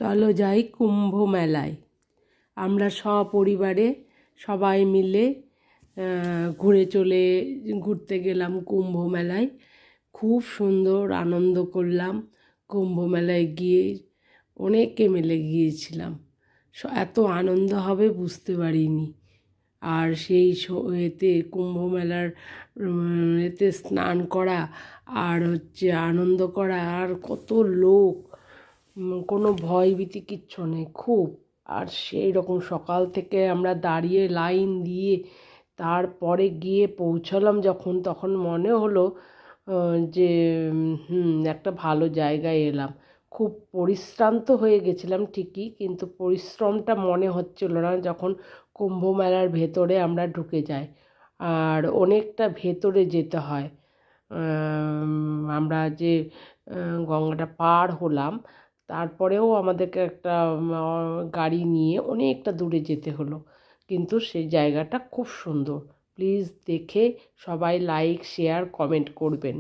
চলো যাই কুম্ভ মেলায়। আমরা সপরিবারে সবাই মিলে ঘুরতে গেলাম কুম্ভ মেলায়। খুব সুন্দর আনন্দ করলাম কুম্ভ মেলায় গিয়ে। অনেকে মিলে গিয়েছিলাম, এত আনন্দ হবে বুঝতে পারিনি। আর সেই এতে কুম্ভ মেলার এতে স্নান করা আর আনন্দ করা, আর কত লোক, কোনো ভয় ভীতি কিচ্ছু নেই খুব। আর সেই রকম সকাল থেকে আমরা দাঁড়িয়ে লাইন দিয়ে তারপরে গিয়ে পৌঁছালাম যখন, তখন মনে হলো যে একটা ভালো জায়গায় এলাম। খুব পরিশ্রান্ত হয়ে গেছিলাম ঠিকই, কিন্তু পরিশ্রমটা মনে হচ্ছিল না যখন কুম্ভ মেলার ভেতরে আমরা ঢুকে যাই। আর অনেকটা ভেতরে যেতে হয়। আমরা যে গঙ্গাটা পার হলাম, তারপরেও আমাদেরকে একটা গাড়ি নিয়ে অনেকটা দূরে যেতে হলো, কিন্তু সেই জায়গাটা খুব সুন্দর। প্লিজ দেখে সবাই লাইক, শেয়ার, কমেন্ট করবেন।